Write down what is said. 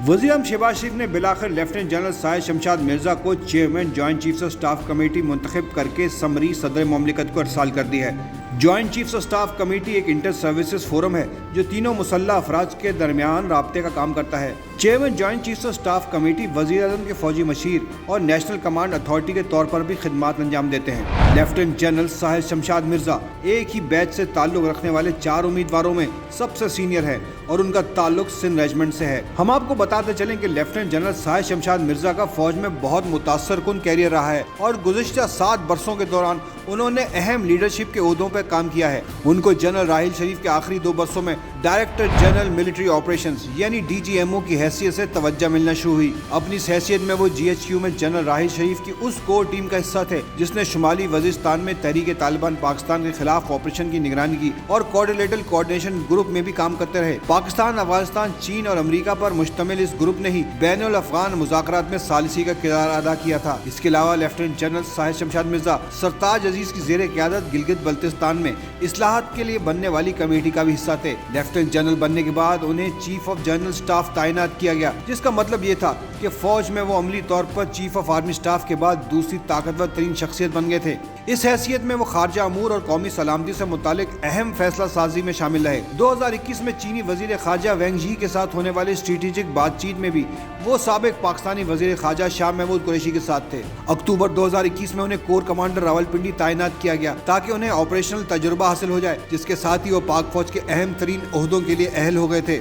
वज़ीर-ए-आज़म शहबाज शरीफ ने बिलाखिर लेफ्टिनेंट जनरल साहिर शमशाद मिर्जा को chairman joint chiefs of staff committee मुंतखब करके समरी सदर मुमलिकत को अरसाल कर दी है। Joint chiefs of staff committee एक इंटर सर्विसेज फोरम है जो तीनों मुसल्लह अफराज के दरमियान राब्ते का काम करता है। Chairman joint chiefs of staff committee वज़ीर-ए-आज़म के फौजी मशीर और नेशनल कमांड अथॉरिटी के तौर पर भी खिदमात अंजाम देते हैं। लेफ्टिनेंट जनरल साहिर शमशाद मिर्जा एक ही बैच से ताल्लुक रखने वाले 4 उम्मीदवारों में सबसे सीनियर है और उनका ताल्लुक सिंध रेजिमेंट से है। हम आपको बताते चलें कि लेफ्टिनेंट जनरल साहिर शमशाद मिर्जा का फौज में बहुत मुतासर कुन कैरियर रहा है और गुज़िश्ता 7 बरसों के दौरान उन्होंने अहम लीडरशिप के ओहदों पर काम किया है। उनको जनरल राहिल शरीफ के आखिरी 2 बरसों में डायरेक्टर जनरल मिलिट्री ऑपरेशंस यानी DGMO की हैसियत से तवज्जो मिलना शुरू हुई। अपनी इस हैसियत में वो GHQ में जनरल राहिल शरीफ की उस कोर टीम का हिस्सा थे जिसने शुमाली वजीरिस्तान में तहरीक तालिबान पाकिस्तान के खिलाफ ऑपरेशन की निगरानी की और कोऑर्डिनेटेड कोऑर्डिनेशन ग्रुप में भी काम करते रहे। पाकिस्तान, अफगानिस्तान, चीन और अमेरिका पर मुश्तमिल इस ग्रुप ने ही बैनुल अफ़गान मुज़ाकरात में सालिसी का किरदार अदा किया था। इसके अलावा लेफ्टिनेंट जनरल साहिर शमशाद मिर्जा सरताज अजीज की ज़ेर क़यादत गिलगित बल्तिस्तान में इस्लाहात के लिए बनने वाली कमेटी का भी हिस्सा थे। लेफ्टिनेंट जनरल बनने के बाद उन्हें चीफ ऑफ जनरल स्टाफ तैनात किया गया, जिसका मतलब ये था कि फौज में वो अमली तौर पर चीफ ऑफ आर्मी स्टाफ के बाद दूसरी ताकतवर तरीन शख्सियत बन गए थे। इस हैसियत में वो खारजा अमूर और कौमी सलामती से मुतालिक अहम फैसला साजी में शामिल रहे। 2021 में चीनी वजीर खारजा वेंग यी के साथ होने वाली स्ट्रेटेजिक बातचीत में भी वो साबिक पाकिस्तानी वजीर खारजा शाह महमूद कुरैशी के साथ थे। अक्टूबर 2021 में उन्हें कोर कमांडर रावलपिंडी तैनात किया गया ताकि उन्हें ऑपरेशनल तजुर्बा हासिल हो जाए, जिसके साथ ही वो पाक फौज के अहम तरीन ओहदों के लिए अहल हो गए थे।